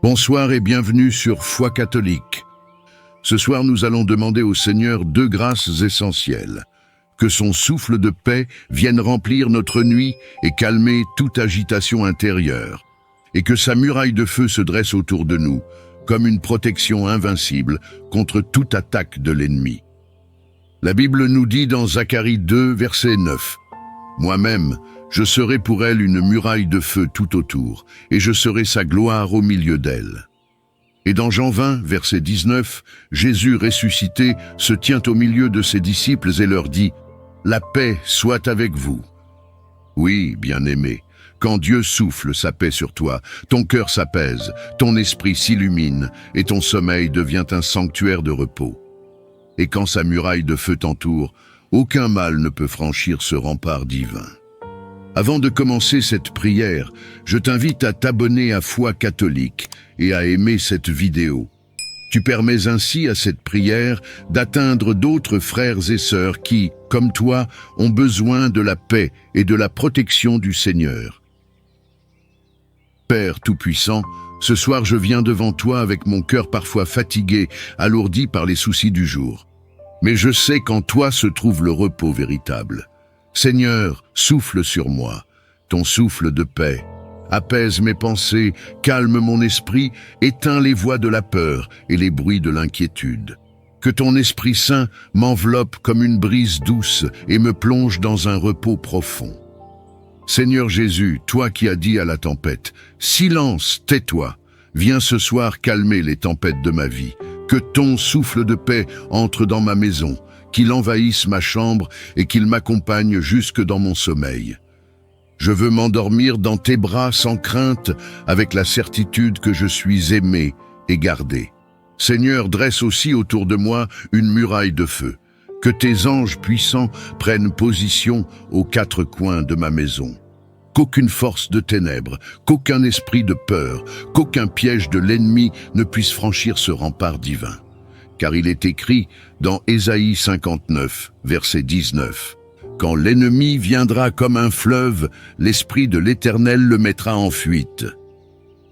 Bonsoir et bienvenue sur Foi catholique. Ce soir, nous allons demander au Seigneur deux grâces essentielles. Que son souffle de paix vienne remplir notre nuit et calmer toute agitation intérieure. Et que sa muraille de feu se dresse autour de nous, comme une protection invincible contre toute attaque de l'ennemi. La Bible nous dit dans Zacharie 2, verset 9, « Moi-même, je serai pour elle une muraille de feu tout autour, et je serai sa gloire au milieu d'elle. » Et dans Jean 20, verset 19, Jésus ressuscité se tient au milieu de ses disciples et leur dit « La paix soit avec vous. » Oui, bien-aimé, quand Dieu souffle sa paix sur toi, ton cœur s'apaise, ton esprit s'illumine et ton sommeil devient un sanctuaire de repos. Et quand sa muraille de feu t'entoure, aucun mal ne peut franchir ce rempart divin. Avant de commencer cette prière, je t'invite à t'abonner à Foi catholique et à aimer cette vidéo. Tu permets ainsi à cette prière d'atteindre d'autres frères et sœurs qui, comme toi, ont besoin de la paix et de la protection du Seigneur. Père Tout-Puissant, ce soir je viens devant toi avec mon cœur parfois fatigué, alourdi par les soucis du jour. Mais je sais qu'en toi se trouve le repos véritable. Seigneur, souffle sur moi, ton souffle de paix. Apaise mes pensées, calme mon esprit, éteins les voix de la peur et les bruits de l'inquiétude. Que ton Esprit Saint m'enveloppe comme une brise douce et me plonge dans un repos profond. Seigneur Jésus, toi qui as dit à la tempête, « Silence, tais-toi », viens ce soir calmer les tempêtes de ma vie. Que ton souffle de paix entre dans ma maison, qu'il envahisse ma chambre et qu'il m'accompagne jusque dans mon sommeil. Je veux m'endormir dans tes bras sans crainte, avec la certitude que je suis aimé et gardé. Seigneur, dresse aussi autour de moi une muraille de feu. Que tes anges puissants prennent position aux quatre coins de ma maison. Qu'aucune force de ténèbres, qu'aucun esprit de peur, qu'aucun piège de l'ennemi ne puisse franchir ce rempart divin. Car il est écrit dans Ésaïe 59, verset 19, « Quand l'ennemi viendra comme un fleuve, l'Esprit de l'Éternel le mettra en fuite. »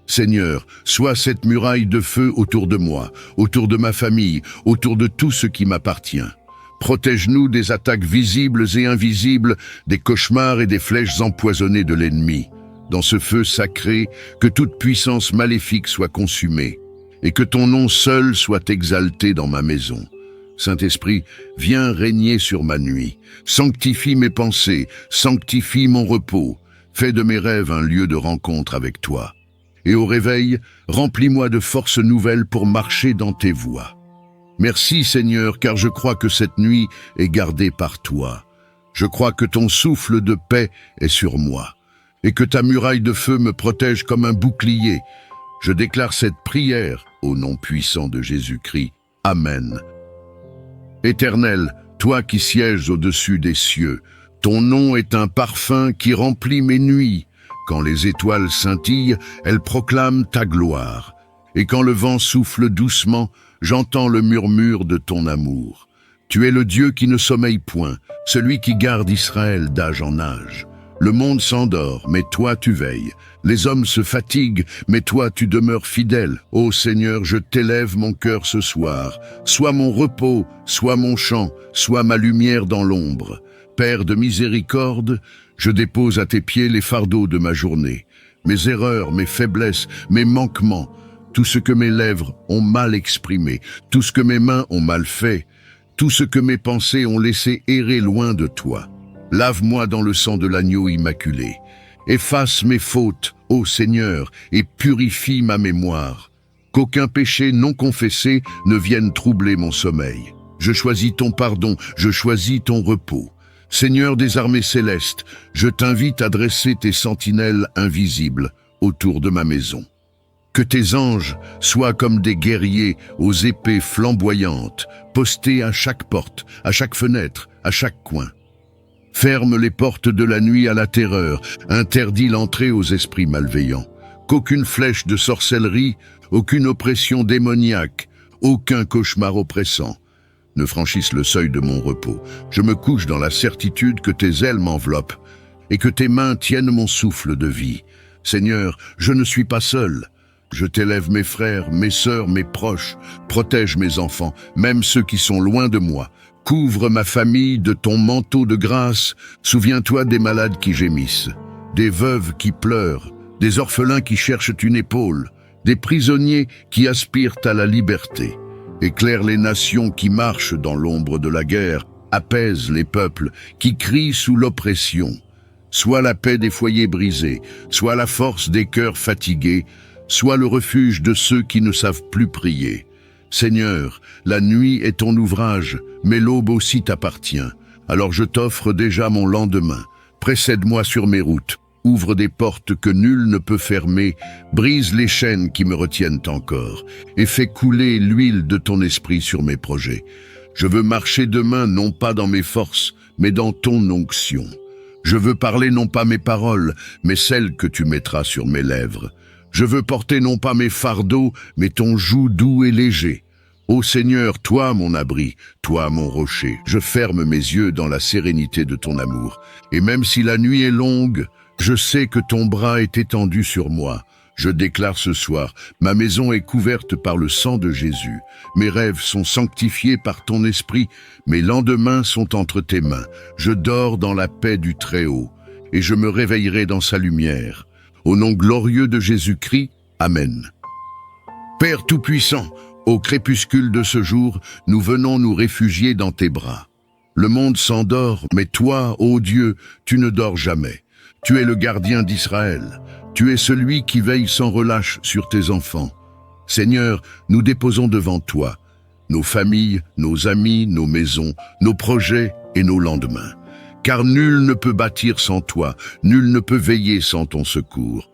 Seigneur, sois cette muraille de feu autour de moi, autour de ma famille, autour de tout ce qui m'appartient. Protège-nous des attaques visibles et invisibles, des cauchemars et des flèches empoisonnées de l'ennemi. Dans ce feu sacré, que toute puissance maléfique soit consumée, et que ton nom seul soit exalté dans ma maison. Saint-Esprit, viens régner sur ma nuit. Sanctifie mes pensées, sanctifie mon repos. Fais de mes rêves un lieu de rencontre avec toi. Et au réveil, remplis-moi de forces nouvelles pour marcher dans tes voies. Merci Seigneur, car je crois que cette nuit est gardée par toi. Je crois que ton souffle de paix est sur moi, et que ta muraille de feu me protège comme un bouclier. Je déclare cette prière au nom puissant de Jésus-Christ. Amen. Éternel, toi qui sièges au-dessus des cieux, ton nom est un parfum qui remplit mes nuits. Quand les étoiles scintillent, elles proclament ta gloire. Et quand le vent souffle doucement, j'entends le murmure de ton amour. Tu es le Dieu qui ne sommeille point, celui qui garde Israël d'âge en âge. Le monde s'endort, mais toi tu veilles. Les hommes se fatiguent, mais toi tu demeures fidèle. Ô Seigneur, je t'élève mon cœur ce soir. Sois mon repos, sois mon chant, sois ma lumière dans l'ombre. Père de miséricorde, je dépose à tes pieds les fardeaux de ma journée. Mes erreurs, mes faiblesses, mes manquements, tout ce que mes lèvres ont mal exprimé, tout ce que mes mains ont mal fait, tout ce que mes pensées ont laissé errer loin de toi. Lave-moi dans le sang de l'agneau immaculé. Efface mes fautes, ô Seigneur, et purifie ma mémoire. Qu'aucun péché non confessé ne vienne troubler mon sommeil. Je choisis ton pardon, je choisis ton repos. Seigneur des armées célestes, je t'invite à dresser tes sentinelles invisibles autour de ma maison. Que tes anges soient comme des guerriers aux épées flamboyantes, postés à chaque porte, à chaque fenêtre, à chaque coin. Ferme les portes de la nuit à la terreur, interdis l'entrée aux esprits malveillants. Qu'aucune flèche de sorcellerie, aucune oppression démoniaque, aucun cauchemar oppressant ne franchisse le seuil de mon repos. Je me couche dans la certitude que tes ailes m'enveloppent et que tes mains tiennent mon souffle de vie. Seigneur, je ne suis pas seul. Je t'élève mes frères, mes sœurs, mes proches. Protège mes enfants, même ceux qui sont loin de moi. Couvre ma famille de ton manteau de grâce. Souviens-toi des malades qui gémissent, des veuves qui pleurent, des orphelins qui cherchent une épaule, des prisonniers qui aspirent à la liberté. Éclaire les nations qui marchent dans l'ombre de la guerre. Apaise les peuples qui crient sous l'oppression. Sois la paix des foyers brisés, sois la force des cœurs fatigués, sois le refuge de ceux qui ne savent plus prier. Seigneur, la nuit est ton ouvrage, mais l'aube aussi t'appartient. Alors je t'offre déjà mon lendemain. Précède-moi sur mes routes, ouvre des portes que nul ne peut fermer, brise les chaînes qui me retiennent encore, et fais couler l'huile de ton esprit sur mes projets. Je veux marcher demain non pas dans mes forces, mais dans ton onction. Je veux parler non pas mes paroles, mais celles que tu mettras sur mes lèvres. Je veux porter non pas mes fardeaux, mais ton joug doux et léger. Ô Seigneur, toi mon abri, toi mon rocher, je ferme mes yeux dans la sérénité de ton amour. Et même si la nuit est longue, je sais que ton bras est étendu sur moi. Je déclare ce soir, ma maison est couverte par le sang de Jésus. Mes rêves sont sanctifiés par ton esprit, mes lendemains sont entre tes mains. Je dors dans la paix du Très-Haut, et je me réveillerai dans sa lumière. Au nom glorieux de Jésus-Christ, Amen. Père Tout-Puissant, au crépuscule de ce jour, nous venons nous réfugier dans tes bras. Le monde s'endort, mais toi, ô Dieu, tu ne dors jamais. Tu es le gardien d'Israël. Tu es celui qui veille sans relâche sur tes enfants. Seigneur, nous déposons devant toi nos familles, nos amis, nos maisons, nos projets et nos lendemains. Car nul ne peut bâtir sans toi, nul ne peut veiller sans ton secours.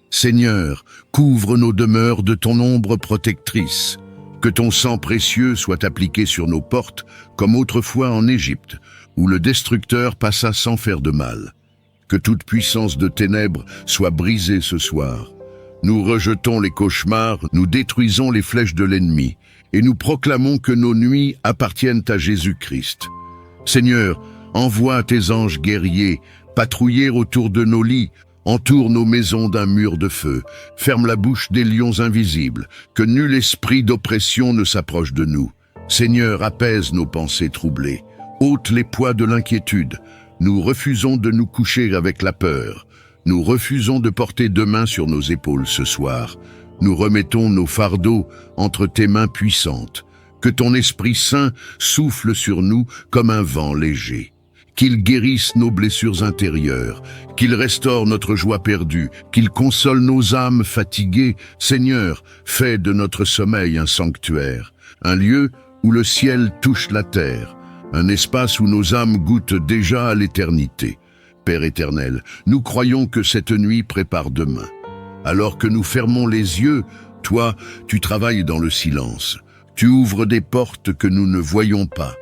Seigneur, couvre nos demeures de ton ombre protectrice. Que ton sang précieux soit appliqué sur nos portes, comme autrefois en Égypte, où le destructeur passa sans faire de mal. Que toute puissance de ténèbres soit brisée ce soir. Nous rejetons les cauchemars, nous détruisons les flèches de l'ennemi, et nous proclamons que nos nuits appartiennent à Jésus-Christ. Seigneur, envoie tes anges guerriers, patrouiller autour de nos lits, entoure nos maisons d'un mur de feu, ferme la bouche des lions invisibles, que nul esprit d'oppression ne s'approche de nous. Seigneur, apaise nos pensées troublées, ôte les poids de l'inquiétude. Nous refusons de nous coucher avec la peur. Nous refusons de porter deux mains sur nos épaules ce soir. Nous remettons nos fardeaux entre tes mains puissantes. Que ton Esprit Saint souffle sur nous comme un vent léger. Qu'il guérisse nos blessures intérieures, qu'il restaure notre joie perdue, qu'il console nos âmes fatiguées. Seigneur, fais de notre sommeil un sanctuaire, un lieu où le ciel touche la terre, un espace où nos âmes goûtent déjà à l'éternité. Père éternel, nous croyons que cette nuit prépare demain. Alors que nous fermons les yeux, toi, tu travailles dans le silence. Tu ouvres des portes que nous ne voyons pas.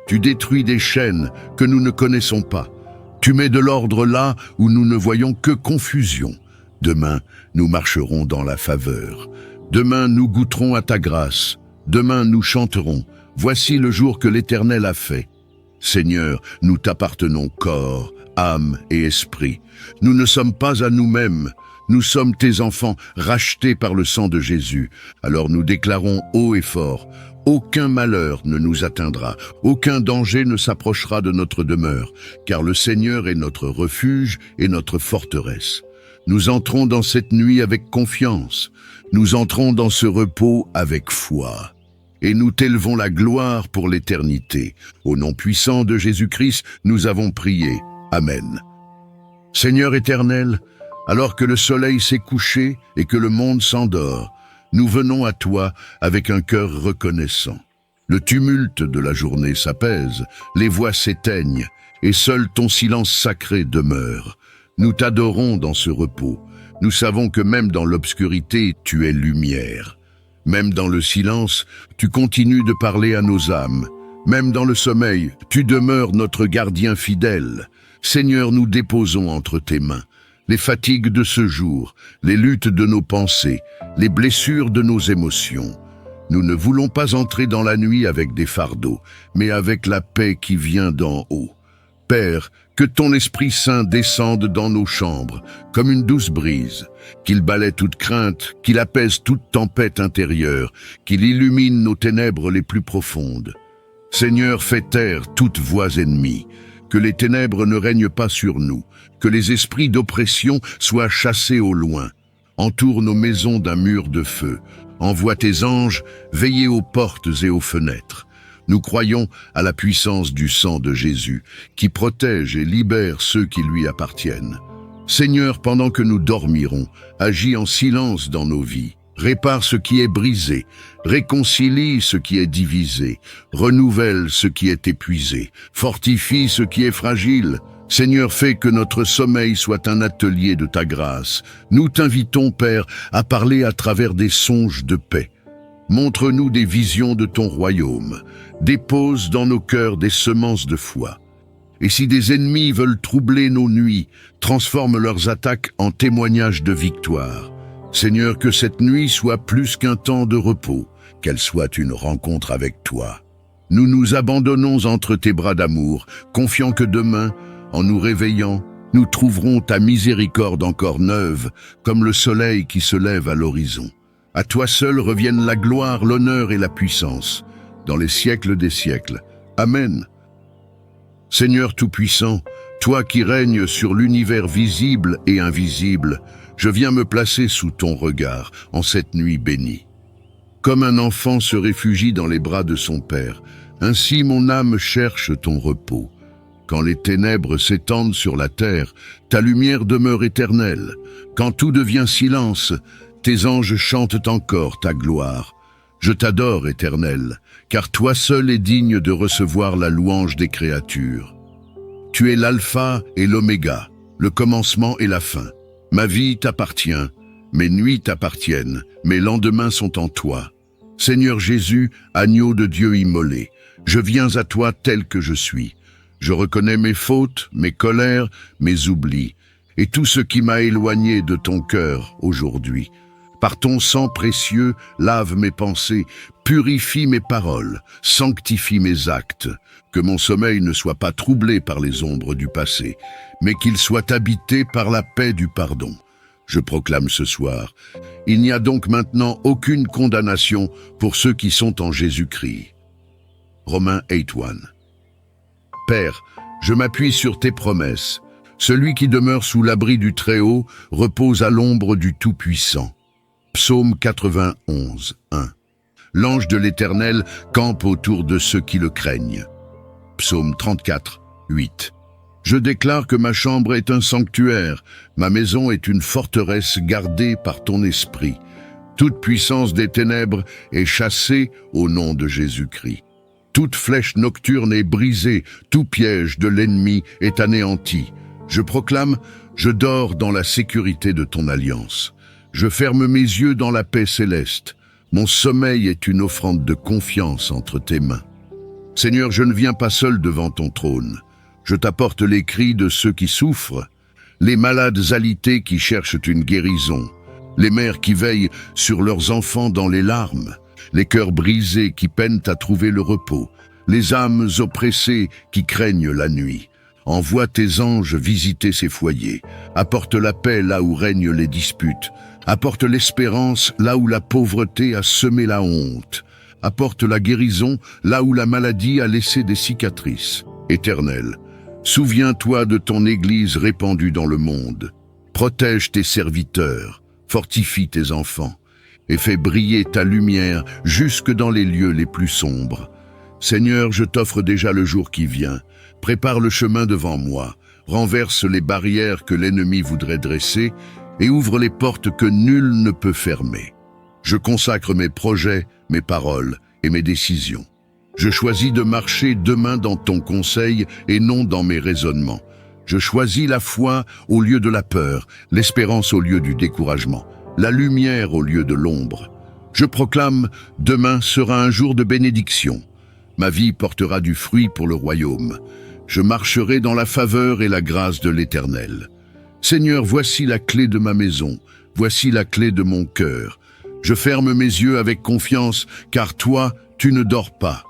Tu détruis des chaînes que nous ne connaissons pas. Tu mets de l'ordre là où nous ne voyons que confusion. Demain, nous marcherons dans la faveur. Demain, nous goûterons à ta grâce. Demain, nous chanterons. Voici le jour que l'Éternel a fait. Seigneur, nous t'appartenons corps, âme et esprit. Nous ne sommes pas à nous-mêmes. Nous sommes tes enfants, rachetés par le sang de Jésus. Alors nous déclarons haut et fort, aucun malheur ne nous atteindra, aucun danger ne s'approchera de notre demeure, car le Seigneur est notre refuge et notre forteresse. Nous entrons dans cette nuit avec confiance, nous entrons dans ce repos avec foi. Et nous t'élevons la gloire pour l'éternité. Au nom puissant de Jésus-Christ, nous avons prié. Amen. Seigneur éternel, alors que le soleil s'est couché et que le monde s'endort, nous venons à toi avec un cœur reconnaissant. Le tumulte de la journée s'apaise, les voix s'éteignent, et seul ton silence sacré demeure. Nous t'adorons dans ce repos. Nous savons que même dans l'obscurité, tu es lumière. Même dans le silence, tu continues de parler à nos âmes. Même dans le sommeil, tu demeures notre gardien fidèle. Seigneur, nous déposons entre tes mains les fatigues de ce jour, les luttes de nos pensées, les blessures de nos émotions. Nous ne voulons pas entrer dans la nuit avec des fardeaux, mais avec la paix qui vient d'en haut. Père, Que ton Esprit Saint descende dans nos chambres, comme une douce brise, qu'il balaie toute crainte, qu'il apaise toute tempête intérieure, qu'il illumine nos ténèbres les plus profondes. Seigneur, fais taire toute voix ennemie, que les ténèbres ne règnent pas sur nous, que les esprits d'oppression soient chassés au loin. Entoure nos maisons d'un mur de feu, envoie tes anges veiller aux portes et aux fenêtres. Nous croyons à la puissance du sang de Jésus, qui protège et libère ceux qui lui appartiennent. Seigneur, pendant que nous dormirons, agis en silence dans nos vies. Répare ce qui est brisé, réconcilie ce qui est divisé, renouvelle ce qui est épuisé, fortifie ce qui est fragile. Seigneur, fais que notre sommeil soit un atelier de ta grâce. Nous t'invitons, Père, à parler à travers des songes de paix. Montre-nous des visions de ton royaume. Dépose dans nos cœurs des semences de foi. Et si des ennemis veulent troubler nos nuits, transforme leurs attaques en témoignages de victoire. Seigneur, que cette nuit soit plus qu'un temps de repos, qu'elle soit une rencontre avec toi. Nous nous abandonnons entre tes bras d'amour, confiant que demain, en nous réveillant, nous trouverons ta miséricorde encore neuve, comme le soleil qui se lève à l'horizon. À toi seul reviennent la gloire, l'honneur et la puissance, dans les siècles des siècles. Amen. Seigneur Tout-Puissant, toi qui règnes sur l'univers visible et invisible, je viens me placer sous ton regard en cette nuit bénie. Comme un enfant se réfugie dans les bras de son père, ainsi mon âme cherche ton repos. Quand les ténèbres s'étendent sur la terre, ta lumière demeure éternelle. Quand tout devient silence, tes anges chantent encore ta gloire. Je t'adore, Éternel, car toi seul es digne de recevoir la louange des créatures. Tu es l'alpha et l'oméga, le commencement et la fin. Ma vie t'appartient, mes nuits t'appartiennent, mes lendemains sont en toi. Seigneur Jésus, agneau de Dieu immolé, je viens à toi tel que je suis. Je reconnais mes fautes, mes colères, mes oublis, et tout ce qui m'a éloigné de ton cœur aujourd'hui. Par ton sang précieux, lave mes pensées, purifie mes paroles, sanctifie mes actes. Que mon sommeil ne soit pas troublé par les ombres du passé, mais qu'il soit habité par la paix du pardon. Je proclame ce soir, il n'y a donc maintenant aucune condamnation pour ceux qui sont en Jésus-Christ. Romains 8:1. Père, je m'appuie sur tes promesses. Celui qui demeure sous l'abri du Très-Haut repose à l'ombre du Tout-Puissant. Psaume 91, 1. L'ange de l'Éternel campe autour de ceux qui le craignent. Psaume 34, 8. Je déclare que ma chambre est un sanctuaire, ma maison est une forteresse gardée par ton esprit. Toute puissance des ténèbres est chassée au nom de Jésus-Christ. Toute flèche nocturne est brisée, tout piège de l'ennemi est anéanti. Je proclame, je dors dans la sécurité de ton alliance. Je ferme mes yeux dans la paix céleste. Mon sommeil est une offrande de confiance entre tes mains. Seigneur, je ne viens pas seul devant ton trône. Je t'apporte les cris de ceux qui souffrent, les malades alités qui cherchent une guérison, les mères qui veillent sur leurs enfants dans les larmes, les cœurs brisés qui peinent à trouver le repos, les âmes oppressées qui craignent la nuit. Envoie tes anges visiter ces foyers, apporte la paix là où règnent les disputes, apporte l'espérance là où la pauvreté a semé la honte, apporte la guérison là où la maladie a laissé des cicatrices. Éternel, souviens-toi de ton Église répandue dans le monde. Protège tes serviteurs, fortifie tes enfants, et fais briller ta lumière jusque dans les lieux les plus sombres. Seigneur, je t'offre déjà le jour qui vient. Prépare le chemin devant moi, renverse les barrières que l'ennemi voudrait dresser et ouvre les portes que nul ne peut fermer. Je consacre mes projets, mes paroles et mes décisions. Je choisis de marcher demain dans ton conseil et non dans mes raisonnements. Je choisis la foi au lieu de la peur, l'espérance au lieu du découragement, la lumière au lieu de l'ombre. Je proclame, demain sera un jour de bénédiction. Ma vie portera du fruit pour le royaume. Je marcherai dans la faveur et la grâce de l'Éternel. Seigneur, voici la clé de ma maison, voici la clé de mon cœur. Je ferme mes yeux avec confiance, car toi, tu ne dors pas.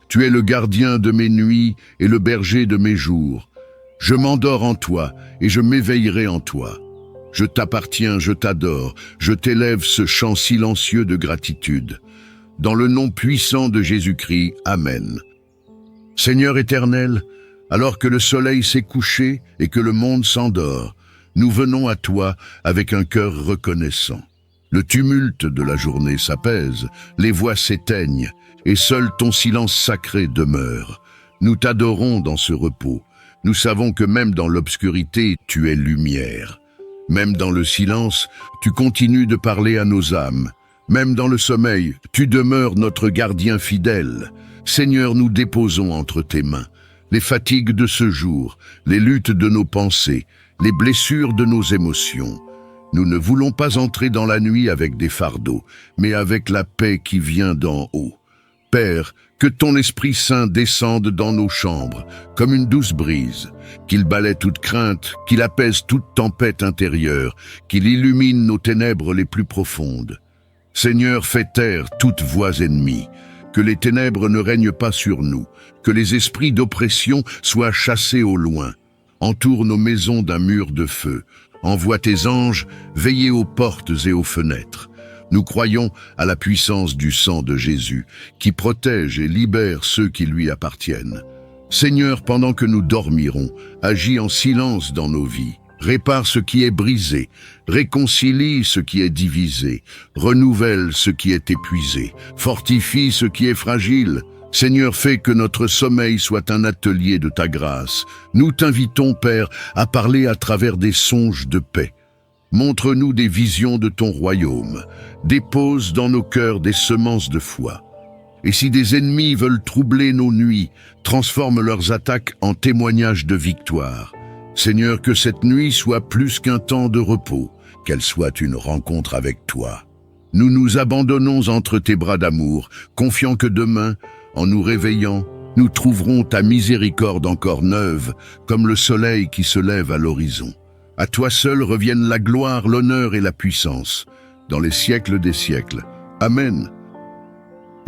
Tu es le gardien de mes nuits et le berger de mes jours. Je m'endors en toi et je m'éveillerai en toi. Je t'appartiens, je t'adore, je t'élève ce chant silencieux de gratitude. Dans le nom puissant de Jésus-Christ, Amen. Seigneur éternel, alors que le soleil s'est couché et que le monde s'endort, nous venons à toi avec un cœur reconnaissant. Le tumulte de la journée s'apaise, les voix s'éteignent, et seul ton silence sacré demeure. Nous t'adorons dans ce repos. Nous savons que même dans l'obscurité, tu es lumière. Même dans le silence, tu continues de parler à nos âmes. Même dans le sommeil, tu demeures notre gardien fidèle. Seigneur, nous déposons entre tes mains les fatigues de ce jour, les luttes de nos pensées, les blessures de nos émotions. Nous ne voulons pas entrer dans la nuit avec des fardeaux, mais avec la paix qui vient d'en haut. Père, que ton Esprit Saint descende dans nos chambres, comme une douce brise, qu'il balaie toute crainte, qu'il apaise toute tempête intérieure, qu'il illumine nos ténèbres les plus profondes. Seigneur, fais taire toute voix ennemie, que les ténèbres ne règnent pas sur nous, que les esprits d'oppression soient chassés au loin. Entoure nos maisons d'un mur de feu. Envoie tes anges veiller aux portes et aux fenêtres. Nous croyons à la puissance du sang de Jésus, qui protège et libère ceux qui lui appartiennent. Seigneur, pendant que nous dormirons, agis en silence dans nos vies. Répare ce qui est brisé, réconcilie ce qui est divisé, renouvelle ce qui est épuisé, fortifie ce qui est fragile. Seigneur, fais que notre sommeil soit un atelier de ta grâce. Nous t'invitons, Père, à parler à travers des songes de paix. Montre-nous des visions de ton royaume. Dépose dans nos cœurs des semences de foi. Et si des ennemis veulent troubler nos nuits, transforme leurs attaques en témoignages de victoire. Seigneur, que cette nuit soit plus qu'un temps de repos, qu'elle soit une rencontre avec toi. Nous nous abandonnons entre tes bras d'amour, confiant que demain, en nous réveillant, nous trouverons ta miséricorde encore neuve, comme le soleil qui se lève à l'horizon. À toi seul reviennent la gloire, l'honneur et la puissance, dans les siècles des siècles. Amen.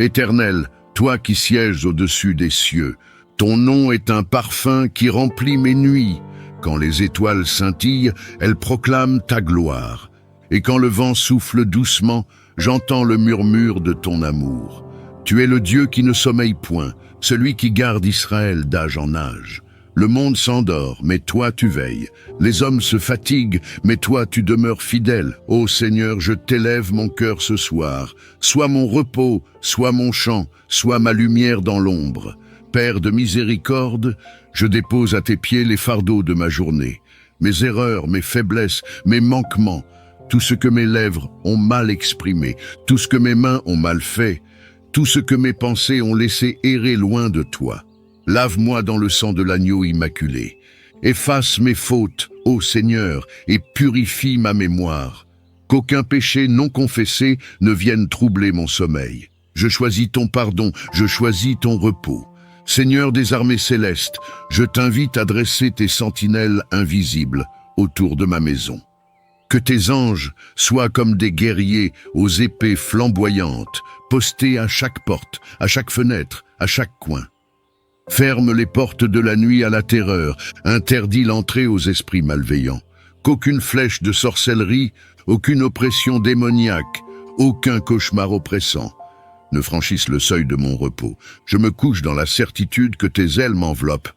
Éternel, toi qui sièges au-dessus des cieux, ton nom est un parfum qui remplit mes nuits. Quand les étoiles scintillent, elles proclament ta gloire. Et quand le vent souffle doucement, j'entends le murmure de ton amour. Tu es le Dieu qui ne sommeille point, celui qui garde Israël d'âge en âge. Le monde s'endort, mais toi tu veilles. Les hommes se fatiguent, mais toi tu demeures fidèle. Ô Seigneur, je t'élève mon cœur ce soir. Sois mon repos, sois mon chant, sois ma lumière dans l'ombre. Père de miséricorde, je dépose à tes pieds les fardeaux de ma journée. Mes erreurs, mes faiblesses, mes manquements, tout ce que mes lèvres ont mal exprimé, tout ce que mes mains ont mal fait, tout ce que mes pensées ont laissé errer loin de toi. Lave-moi dans le sang de l'agneau immaculé. Efface mes fautes, ô Seigneur, et purifie ma mémoire. Qu'aucun péché non confessé ne vienne troubler mon sommeil. Je choisis ton pardon, je choisis ton repos. Seigneur des armées célestes, je t'invite à dresser tes sentinelles invisibles autour de ma maison. Que tes anges soient comme des guerriers aux épées flamboyantes, postés à chaque porte, à chaque fenêtre, à chaque coin. Ferme les portes de la nuit à la terreur, interdis l'entrée aux esprits malveillants. Qu'aucune flèche de sorcellerie, aucune oppression démoniaque, aucun cauchemar oppressant ne franchisse le seuil de mon repos. Je me couche dans la certitude que tes ailes m'enveloppent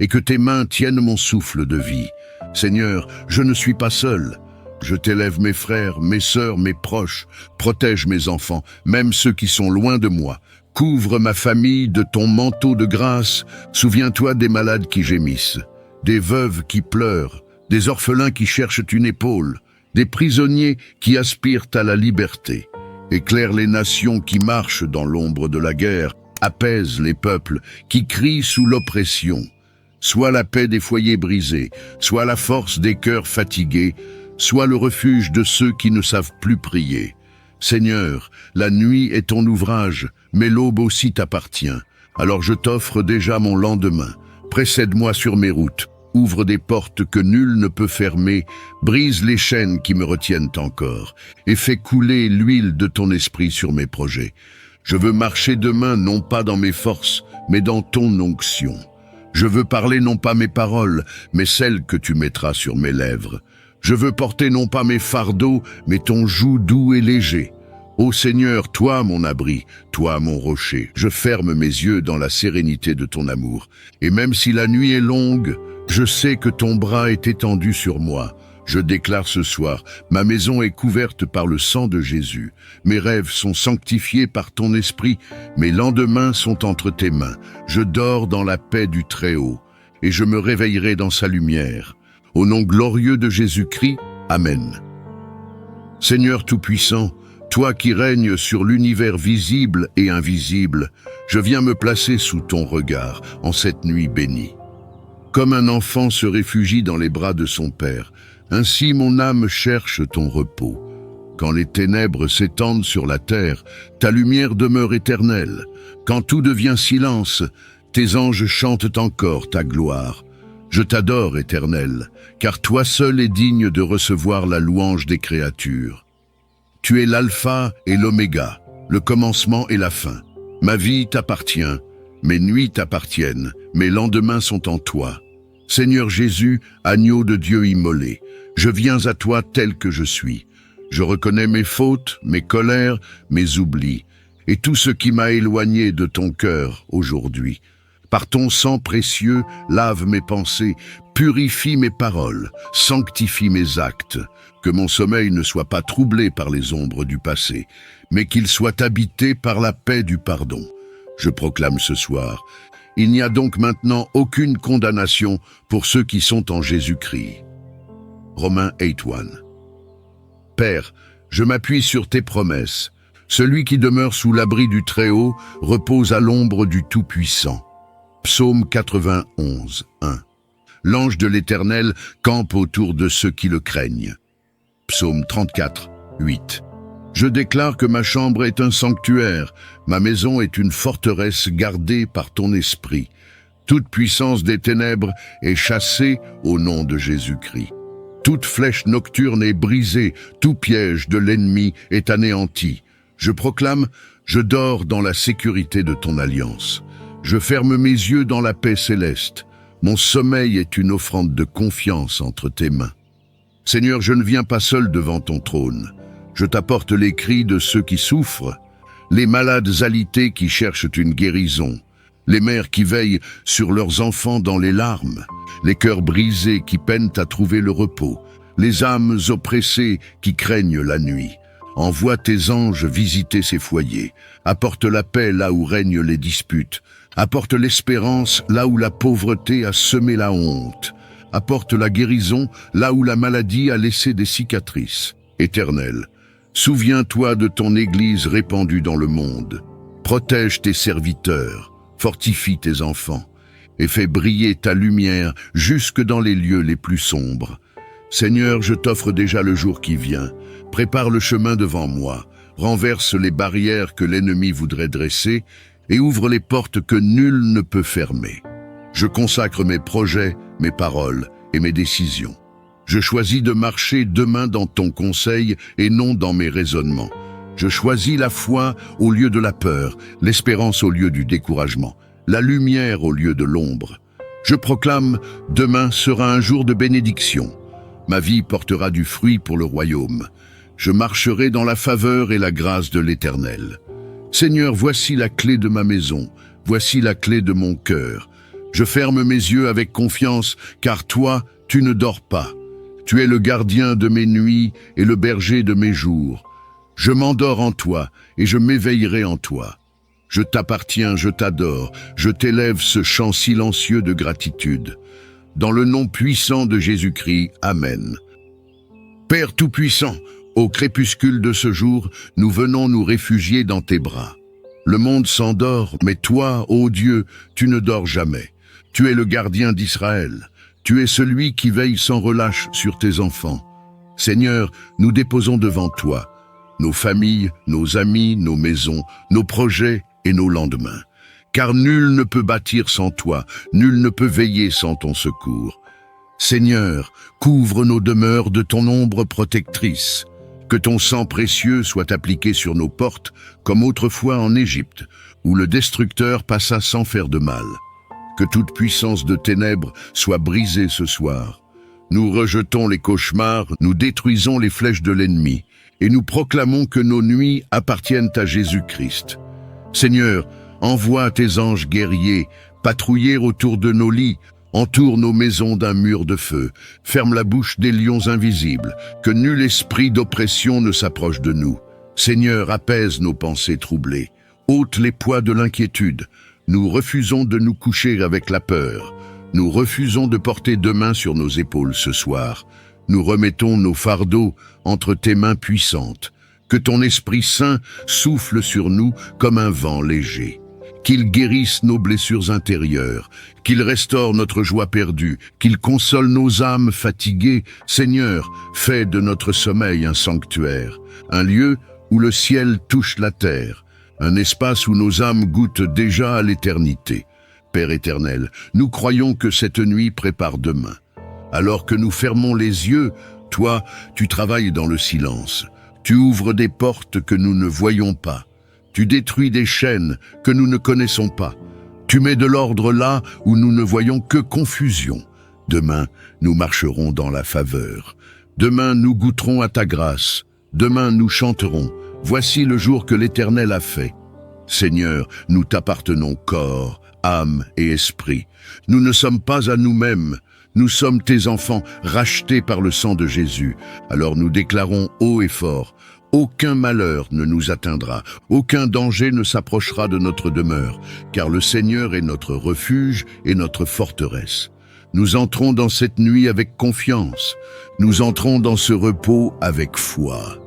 et que tes mains tiennent mon souffle de vie. Seigneur, je ne suis pas seul. Je t'élève mes frères, mes sœurs, mes proches. Protège mes enfants, même ceux qui sont loin de moi. Couvre ma famille de ton manteau de grâce. Souviens-toi des malades qui gémissent, des veuves qui pleurent, des orphelins qui cherchent une épaule, des prisonniers qui aspirent à la liberté. Éclaire les nations qui marchent dans l'ombre de la guerre, apaise les peuples qui crient sous l'oppression. Sois la paix des foyers brisés, sois la force des cœurs fatigués, sois le refuge de ceux qui ne savent plus prier. Seigneur, la nuit est ton ouvrage, mais l'aube aussi t'appartient. Alors je t'offre déjà mon lendemain. Précède-moi sur mes routes. Ouvre des portes que nul ne peut fermer, brise les chaînes qui me retiennent encore, et fais couler l'huile de ton esprit sur mes projets. Je veux marcher demain non pas dans mes forces, mais dans ton onction. Je veux parler non pas mes paroles, mais celles que tu mettras sur mes lèvres. Je veux porter non pas mes fardeaux, mais ton joug doux et léger. Ô Seigneur, toi mon abri, toi mon rocher, je ferme mes yeux dans la sérénité de ton amour. Et même si la nuit est longue, je sais que ton bras est étendu sur moi. Je déclare ce soir, ma maison est couverte par le sang de Jésus. Mes rêves sont sanctifiés par ton esprit, mes lendemains sont entre tes mains. Je dors dans la paix du Très-Haut, et je me réveillerai dans sa lumière. Au nom glorieux de Jésus-Christ, Amen. Seigneur Tout-Puissant, toi qui règnes sur l'univers visible et invisible, je viens me placer sous ton regard en cette nuit bénie. Comme un enfant se réfugie dans les bras de son père, ainsi mon âme cherche ton repos. Quand les ténèbres s'étendent sur la terre, ta lumière demeure éternelle. Quand tout devient silence, tes anges chantent encore ta gloire. Je t'adore, Éternel, car toi seul es digne de recevoir la louange des créatures. Tu es l'alpha et l'oméga, le commencement et la fin. Ma vie t'appartient, mes nuits t'appartiennent, mes lendemains sont en toi. Seigneur Jésus, agneau de Dieu immolé, je viens à toi tel que je suis. Je reconnais mes fautes, mes colères, mes oublis, et tout ce qui m'a éloigné de ton cœur aujourd'hui. Par ton sang précieux, lave mes pensées, purifie mes paroles, sanctifie mes actes. Que mon sommeil ne soit pas troublé par les ombres du passé, mais qu'il soit habité par la paix du pardon. Je proclame ce soir, il n'y a donc maintenant aucune condamnation pour ceux qui sont en Jésus-Christ. Romains 8:1. Père, je m'appuie sur tes promesses. Celui qui demeure sous l'abri du Très-Haut repose à l'ombre du Tout-Puissant. Psaume 91, 1. L'ange de l'Éternel campe autour de ceux qui le craignent. Psaume 34, 8. Je déclare que ma chambre est un sanctuaire, ma maison est une forteresse gardée par ton esprit. Toute puissance des ténèbres est chassée au nom de Jésus-Christ. Toute flèche nocturne est brisée, tout piège de l'ennemi est anéanti. Je proclame, je dors dans la sécurité de ton alliance. Je ferme mes yeux dans la paix céleste. Mon sommeil est une offrande de confiance entre tes mains. Seigneur, je ne viens pas seul devant ton trône. Je t'apporte les cris de ceux qui souffrent, les malades alités qui cherchent une guérison, les mères qui veillent sur leurs enfants dans les larmes, les cœurs brisés qui peinent à trouver le repos, les âmes oppressées qui craignent la nuit. Envoie tes anges visiter ces foyers, apporte la paix là où règnent les disputes, apporte l'espérance là où la pauvreté a semé la honte, apporte la guérison là où la maladie a laissé des cicatrices. Éternel, souviens-toi de ton Église répandue dans le monde. Protège tes serviteurs, fortifie tes enfants, et fais briller ta lumière jusque dans les lieux les plus sombres. Seigneur, je t'offre déjà le jour qui vient. Prépare le chemin devant moi, renverse les barrières que l'ennemi voudrait dresser et ouvre les portes que nul ne peut fermer. Je consacre mes projets, mes paroles et mes décisions. Je choisis de marcher demain dans ton conseil et non dans mes raisonnements. Je choisis la foi au lieu de la peur, l'espérance au lieu du découragement, la lumière au lieu de l'ombre. Je proclame, demain sera un jour de bénédiction. Ma vie portera du fruit pour le royaume. Je marcherai dans la faveur et la grâce de l'Éternel. Seigneur, voici la clé de ma maison, voici la clé de mon cœur. Je ferme mes yeux avec confiance, car toi, tu ne dors pas. Tu es le gardien de mes nuits et le berger de mes jours. Je m'endors en toi et je m'éveillerai en toi. Je t'appartiens, je t'adore, je t'élève ce chant silencieux de gratitude. Dans le nom puissant de Jésus-Christ, Amen. Père Tout-Puissant, au crépuscule de ce jour, nous venons nous réfugier dans tes bras. Le monde s'endort, mais toi, ô Dieu, tu ne dors jamais. Tu es le gardien d'Israël. Tu es celui qui veille sans relâche sur tes enfants. Seigneur, nous déposons devant toi nos familles, nos amis, nos maisons, nos projets et nos lendemains. Car nul ne peut bâtir sans toi, nul ne peut veiller sans ton secours. Seigneur, couvre nos demeures de ton ombre protectrice. Que ton sang précieux soit appliqué sur nos portes, comme autrefois en Égypte, où le destructeur passa sans faire de mal. Que toute puissance de ténèbres soit brisée ce soir. Nous rejetons les cauchemars, nous détruisons les flèches de l'ennemi, et nous proclamons que nos nuits appartiennent à Jésus-Christ. Seigneur, envoie tes anges guerriers, patrouiller autour de nos lits, entoure nos maisons d'un mur de feu, ferme la bouche des lions invisibles, que nul esprit d'oppression ne s'approche de nous. Seigneur, apaise nos pensées troublées, ôte les poids de l'inquiétude. Nous refusons de nous coucher avec la peur. Nous refusons de porter deux mains sur nos épaules ce soir. Nous remettons nos fardeaux entre tes mains puissantes. Que ton Esprit Saint souffle sur nous comme un vent léger. Qu'il guérisse nos blessures intérieures, qu'il restaure notre joie perdue, qu'il console nos âmes fatiguées. Seigneur, fais de notre sommeil un sanctuaire, un lieu où le ciel touche la terre, un espace où nos âmes goûtent déjà à l'éternité. Père éternel, nous croyons que cette nuit prépare demain. Alors que nous fermons les yeux, toi, tu travailles dans le silence. Tu ouvres des portes que nous ne voyons pas. Tu détruis des chaînes que nous ne connaissons pas. Tu mets de l'ordre là où nous ne voyons que confusion. Demain, nous marcherons dans la faveur. Demain, nous goûterons à ta grâce. Demain, nous chanterons. Voici le jour que l'Éternel a fait. Seigneur, nous t'appartenons corps, âme et esprit. Nous ne sommes pas à nous-mêmes. Nous sommes tes enfants, rachetés par le sang de Jésus. Alors nous déclarons haut et fort, aucun malheur ne nous atteindra, aucun danger ne s'approchera de notre demeure, car le Seigneur est notre refuge et notre forteresse. Nous entrons dans cette nuit avec confiance. Nous entrons dans ce repos avec foi.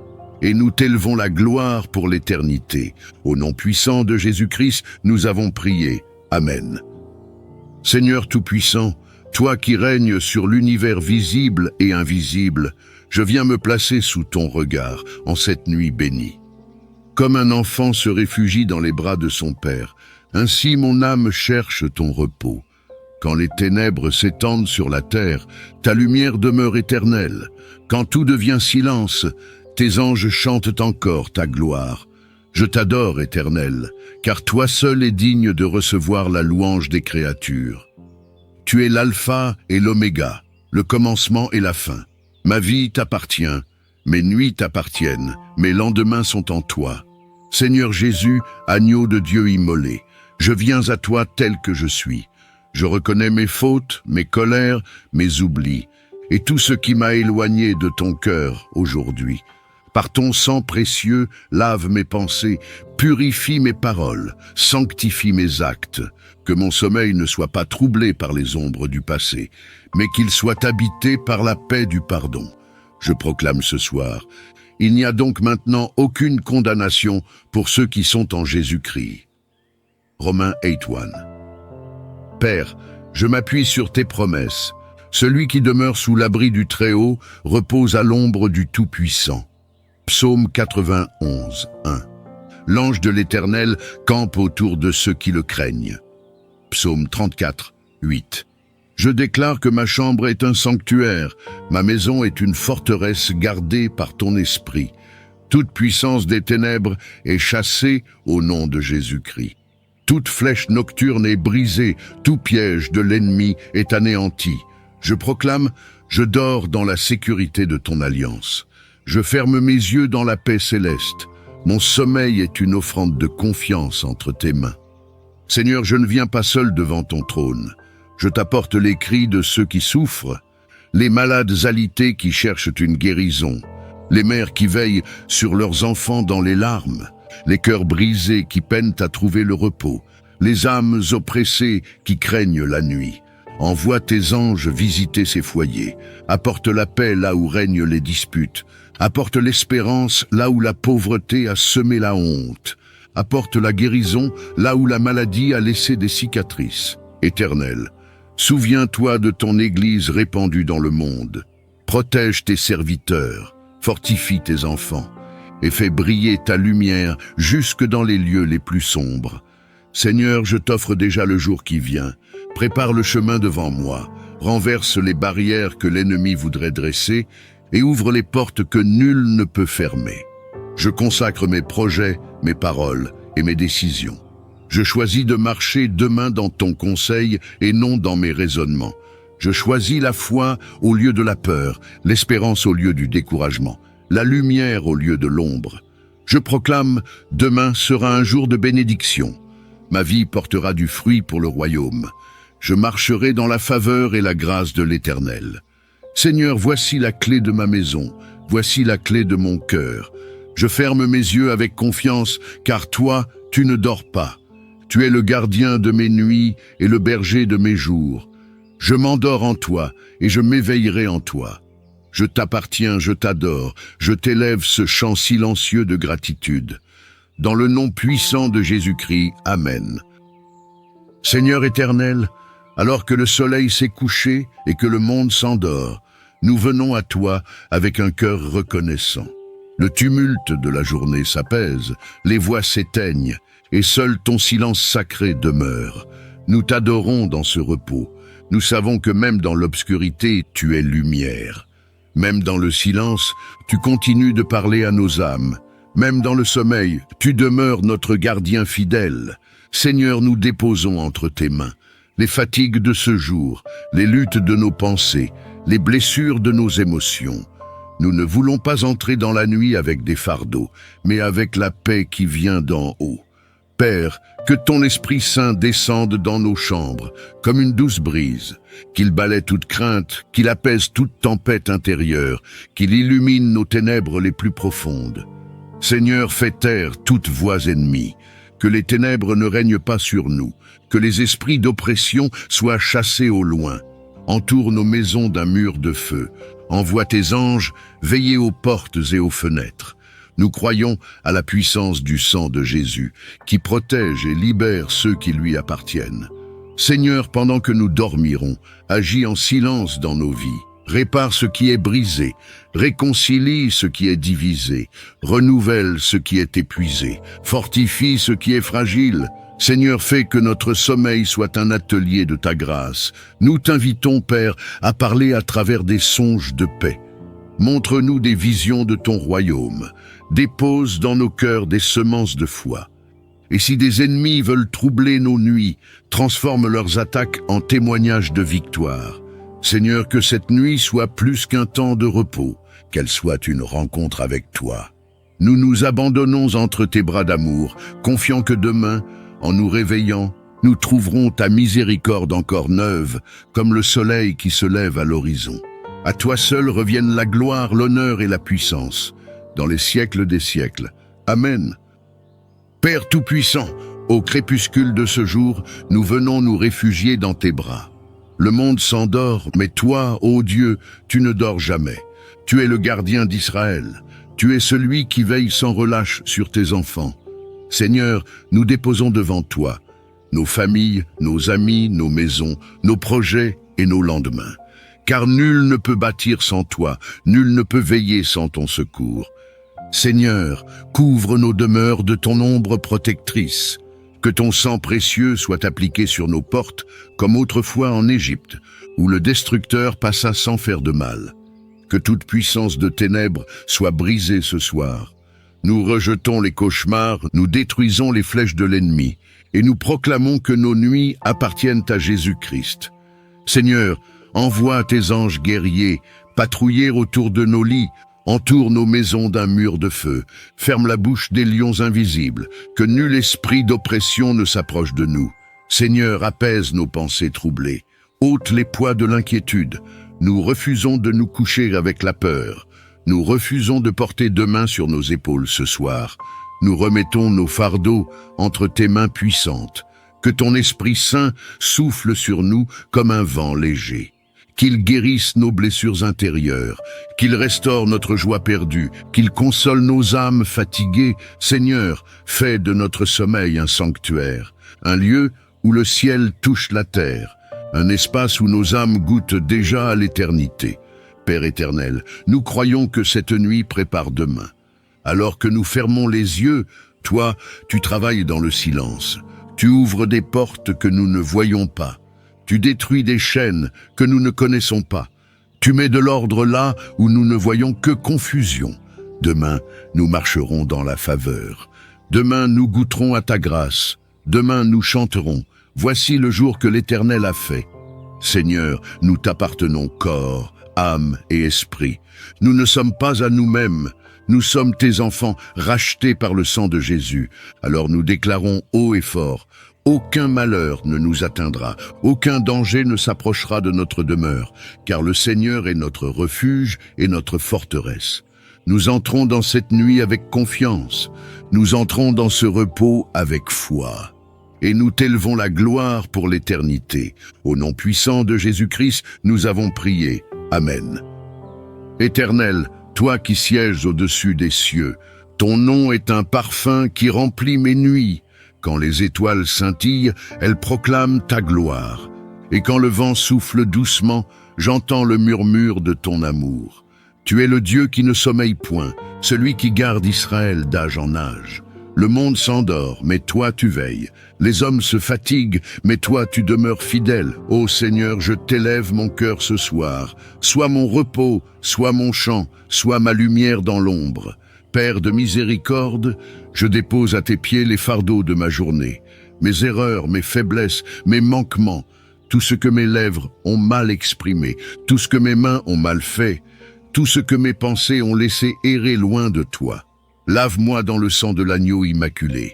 Et nous t'élevons la gloire pour l'éternité. Au nom puissant de Jésus-Christ, nous avons prié. Amen. Seigneur Tout-Puissant, toi qui règnes sur l'univers visible et invisible, je viens me placer sous ton regard en cette nuit bénie. Comme un enfant se réfugie dans les bras de son père, ainsi mon âme cherche ton repos. Quand les ténèbres s'étendent sur la terre, ta lumière demeure éternelle. Quand tout devient silence, tes anges chantent encore ta gloire. Je t'adore, Éternel, car toi seul es digne de recevoir la louange des créatures. Tu es l'alpha et l'oméga, le commencement et la fin. Ma vie t'appartient, mes nuits t'appartiennent, mes lendemains sont en toi. Seigneur Jésus, agneau de Dieu immolé, je viens à toi tel que je suis. Je reconnais mes fautes, mes colères, mes oublis, et tout ce qui m'a éloigné de ton cœur aujourd'hui. Par ton sang précieux, lave mes pensées, purifie mes paroles, sanctifie mes actes. Que mon sommeil ne soit pas troublé par les ombres du passé, mais qu'il soit habité par la paix du pardon. Je proclame ce soir, il n'y a donc maintenant aucune condamnation pour ceux qui sont en Jésus-Christ. Romains 8:1. Père, je m'appuie sur tes promesses. Celui qui demeure sous l'abri du Très-Haut repose à l'ombre du Tout-Puissant. Psaume 91, 1. L'ange de l'Éternel campe autour de ceux qui le craignent. Psaume 34, 8. Je déclare que ma chambre est un sanctuaire, ma maison est une forteresse gardée par ton esprit. Toute puissance des ténèbres est chassée au nom de Jésus-Christ. Toute flèche nocturne est brisée, tout piège de l'ennemi est anéanti. Je proclame, je dors dans la sécurité de ton alliance. Je ferme mes yeux dans la paix céleste. Mon sommeil est une offrande de confiance entre tes mains. Seigneur, je ne viens pas seul devant ton trône. Je t'apporte les cris de ceux qui souffrent, les malades alités qui cherchent une guérison, les mères qui veillent sur leurs enfants dans les larmes, les cœurs brisés qui peinent à trouver le repos, les âmes oppressées qui craignent la nuit. Envoie tes anges visiter ces foyers, apporte la paix là où règnent les disputes, apporte l'espérance là où la pauvreté a semé la honte, apporte la guérison là où la maladie a laissé des cicatrices. Éternel, souviens-toi de ton Église répandue dans le monde. Protège tes serviteurs, fortifie tes enfants, et fais briller ta lumière jusque dans les lieux les plus sombres. Seigneur, je t'offre déjà le jour qui vient. Prépare le chemin devant moi, renverse les barrières que l'ennemi voudrait dresser et ouvre les portes que nul ne peut fermer. Je consacre mes projets, mes paroles et mes décisions. Je choisis de marcher demain dans ton conseil et non dans mes raisonnements. Je choisis la foi au lieu de la peur, l'espérance au lieu du découragement, la lumière au lieu de l'ombre. Je proclame, demain sera un jour de bénédiction. Ma vie portera du fruit pour le royaume. Je marcherai dans la faveur et la grâce de l'Éternel. Seigneur, voici la clé de ma maison, voici la clé de mon cœur. Je ferme mes yeux avec confiance, car toi, tu ne dors pas. Tu es le gardien de mes nuits et le berger de mes jours. Je m'endors en toi et je m'éveillerai en toi. Je t'appartiens, je t'adore, je t'élève ce chant silencieux de gratitude. Dans le nom puissant de Jésus-Christ, Amen. Seigneur éternel, alors que le soleil s'est couché et que le monde s'endort, nous venons à toi avec un cœur reconnaissant. Le tumulte de la journée s'apaise, les voix s'éteignent, et seul ton silence sacré demeure. Nous t'adorons dans ce repos. Nous savons que même dans l'obscurité, tu es lumière. Même dans le silence, tu continues de parler à nos âmes. Même dans le sommeil, tu demeures notre gardien fidèle. Seigneur, nous déposons entre tes mains les fatigues de ce jour, les luttes de nos pensées, les blessures de nos émotions. Nous ne voulons pas entrer dans la nuit avec des fardeaux, mais avec la paix qui vient d'en haut. Père, que ton Esprit Saint descende dans nos chambres, comme une douce brise, qu'il balaie toute crainte, qu'il apaise toute tempête intérieure, qu'il illumine nos ténèbres les plus profondes. Seigneur, fais taire toute voix ennemie, que les ténèbres ne règnent pas sur nous, que les esprits d'oppression soient chassés au loin. Entoure nos maisons d'un mur de feu, envoie tes anges veiller aux portes et aux fenêtres. Nous croyons à la puissance du sang de Jésus, qui protège et libère ceux qui lui appartiennent. Seigneur, pendant que nous dormirons, agis en silence dans nos vies. Répare ce qui est brisé, réconcilie ce qui est divisé, renouvelle ce qui est épuisé, fortifie ce qui est fragile. Seigneur, fais que notre sommeil soit un atelier de ta grâce. Nous t'invitons, Père, à parler à travers des songes de paix. Montre-nous des visions de ton royaume. Dépose dans nos cœurs des semences de foi. Et si des ennemis veulent troubler nos nuits, transforme leurs attaques en témoignages de victoire. Seigneur, que cette nuit soit plus qu'un temps de repos, qu'elle soit une rencontre avec toi. Nous nous abandonnons entre tes bras d'amour, confiant que demain, en nous réveillant, nous trouverons ta miséricorde encore neuve, comme le soleil qui se lève à l'horizon. À toi seul reviennent la gloire, l'honneur et la puissance, dans les siècles des siècles. Amen. Père Tout-Puissant, au crépuscule de ce jour, nous venons nous réfugier dans tes bras. Le monde s'endort, mais toi, ô Dieu, tu ne dors jamais. Tu es le gardien d'Israël. Tu es celui qui veille sans relâche sur tes enfants. Seigneur, nous déposons devant toi nos familles, nos amis, nos maisons, nos projets et nos lendemains. Car nul ne peut bâtir sans toi, nul ne peut veiller sans ton secours. Seigneur, couvre nos demeures de ton ombre protectrice. Que ton sang précieux soit appliqué sur nos portes, comme autrefois en Égypte, où le destructeur passa sans faire de mal. Que toute puissance de ténèbres soit brisée ce soir. Nous rejetons les cauchemars, nous détruisons les flèches de l'ennemi, et nous proclamons que nos nuits appartiennent à Jésus-Christ. Seigneur, envoie tes anges guerriers, patrouiller autour de nos lits, entoure nos maisons d'un mur de feu, ferme la bouche des lions invisibles, que nul esprit d'oppression ne s'approche de nous. Seigneur, apaise nos pensées troublées, ôte les poids de l'inquiétude. Nous refusons de nous coucher avec la peur. Nous refusons de porter deux mains sur nos épaules ce soir. Nous remettons nos fardeaux entre tes mains puissantes. Que ton Esprit Saint souffle sur nous comme un vent léger. Qu'il guérisse nos blessures intérieures, qu'il restaure notre joie perdue, qu'il console nos âmes fatiguées. Seigneur, fais de notre sommeil un sanctuaire, un lieu où le ciel touche la terre, un espace où nos âmes goûtent déjà à l'éternité. Père éternel, nous croyons que cette nuit prépare demain. Alors que nous fermons les yeux, toi, tu travailles dans le silence. Tu ouvres des portes que nous ne voyons pas. Tu détruis des chaînes que nous ne connaissons pas. Tu mets de l'ordre là où nous ne voyons que confusion. Demain, nous marcherons dans la faveur. Demain, nous goûterons à ta grâce. Demain nous chanterons, voici le jour que l'Éternel a fait. Seigneur, nous t'appartenons corps, âme et esprit. Nous ne sommes pas à nous-mêmes, nous sommes tes enfants rachetés par le sang de Jésus. Alors nous déclarons haut et fort, aucun malheur ne nous atteindra, aucun danger ne s'approchera de notre demeure, car le Seigneur est notre refuge et notre forteresse. Nous entrons dans cette nuit avec confiance, nous entrons dans ce repos avec foi. Et nous t'élevons la gloire pour l'éternité. Au nom puissant de Jésus-Christ, nous avons prié. Amen. Éternel, toi qui sièges au-dessus des cieux, ton nom est un parfum qui remplit mes nuits. Quand les étoiles scintillent, elles proclament ta gloire. Et quand le vent souffle doucement, j'entends le murmure de ton amour. Tu es le Dieu qui ne sommeille point, celui qui garde Israël d'âge en âge. Le monde s'endort, mais toi tu veilles. Les hommes se fatiguent, mais toi tu demeures fidèle. Ô Seigneur, je t'élève mon cœur ce soir. Sois mon repos, sois mon chant, sois ma lumière dans l'ombre. Père de miséricorde, je dépose à tes pieds les fardeaux de ma journée. Mes erreurs, mes faiblesses, mes manquements, tout ce que mes lèvres ont mal exprimé, tout ce que mes mains ont mal fait, tout ce que mes pensées ont laissé errer loin de toi. Lave-moi dans le sang de l'agneau immaculé.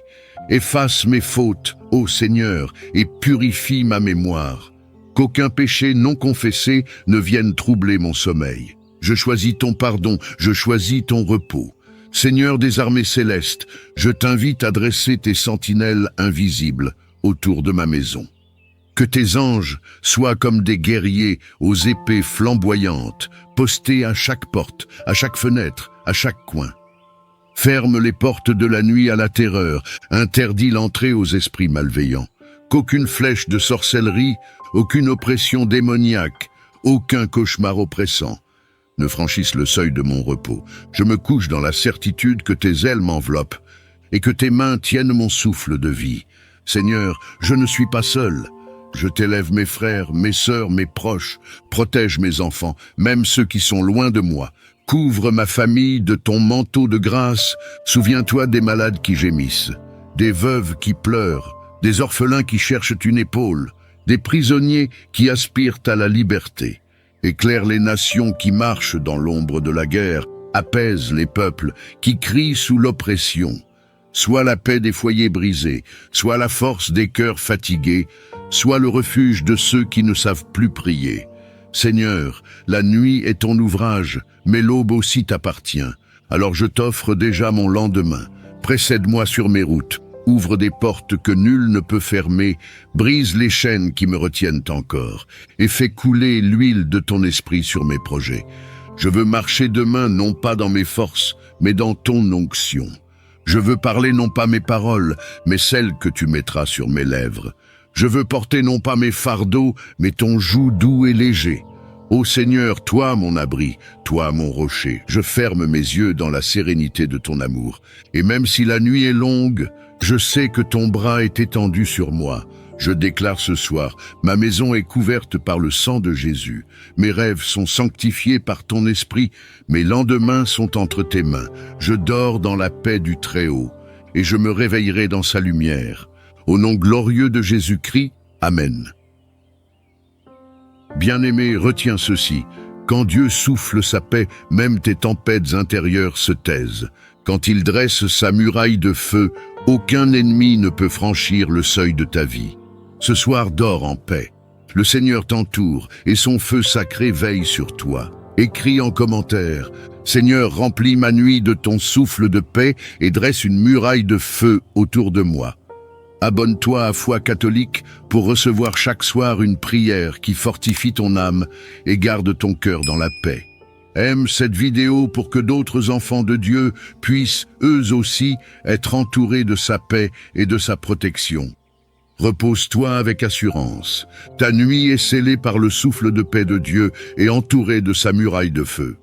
Efface mes fautes, ô Seigneur, et purifie ma mémoire. Qu'aucun péché non confessé ne vienne troubler mon sommeil. Je choisis ton pardon, je choisis ton repos. Seigneur des armées célestes, je t'invite à dresser tes sentinelles invisibles autour de ma maison. Que tes anges soient comme des guerriers aux épées flamboyantes, postés à chaque porte, à chaque fenêtre, à chaque coin. Ferme les portes de la nuit à la terreur, interdis l'entrée aux esprits malveillants. Qu'aucune flèche de sorcellerie, aucune oppression démoniaque, aucun cauchemar oppressant ne franchisse le seuil de mon repos. Je me couche dans la certitude que tes ailes m'enveloppent et que tes mains tiennent mon souffle de vie. Seigneur, je ne suis pas seul. Je t'élève mes frères, mes sœurs, mes proches. Protège mes enfants, même ceux qui sont loin de moi. Couvre ma famille de ton manteau de grâce. Souviens-toi des malades qui gémissent, des veuves qui pleurent, des orphelins qui cherchent une épaule, des prisonniers qui aspirent à la liberté. Éclaire les nations qui marchent dans l'ombre de la guerre, apaise les peuples qui crient sous l'oppression. Sois la paix des foyers brisés, sois la force des cœurs fatigués, sois le refuge de ceux qui ne savent plus prier. Seigneur, la nuit est ton ouvrage, mais l'aube aussi t'appartient. Alors je t'offre déjà mon lendemain. Précède-moi sur mes routes, ouvre des portes que nul ne peut fermer, brise les chaînes qui me retiennent encore, et fais couler l'huile de ton esprit sur mes projets. Je veux marcher demain non pas dans mes forces, mais dans ton onction. Je veux parler non pas mes paroles, mais celles que tu mettras sur mes lèvres. Je veux porter non pas mes fardeaux, mais ton joug doux et léger. Ô Seigneur, toi mon abri, toi mon rocher, je ferme mes yeux dans la sérénité de ton amour. Et même si la nuit est longue, je sais que ton bras est étendu sur moi. Je déclare ce soir, ma maison est couverte par le sang de Jésus. Mes rêves sont sanctifiés par ton esprit, mes lendemains sont entre tes mains. Je dors dans la paix du Très-Haut, et je me réveillerai dans sa lumière. Au nom glorieux de Jésus-Christ, Amen. Bien-aimé, retiens ceci. Quand Dieu souffle sa paix, même tes tempêtes intérieures se taisent. Quand il dresse sa muraille de feu, aucun ennemi ne peut franchir le seuil de ta vie. Ce soir, dors en paix. Le Seigneur t'entoure et son feu sacré veille sur toi. Écris en commentaire, « Seigneur, remplis ma nuit de ton souffle de paix et dresse une muraille de feu autour de moi. » Abonne-toi à Foi catholique pour recevoir chaque soir une prière qui fortifie ton âme et garde ton cœur dans la paix. Aime cette vidéo pour que d'autres enfants de Dieu puissent, eux aussi, être entourés de sa paix et de sa protection. Repose-toi avec assurance. Ta nuit est scellée par le souffle de paix de Dieu et entourée de sa muraille de feu.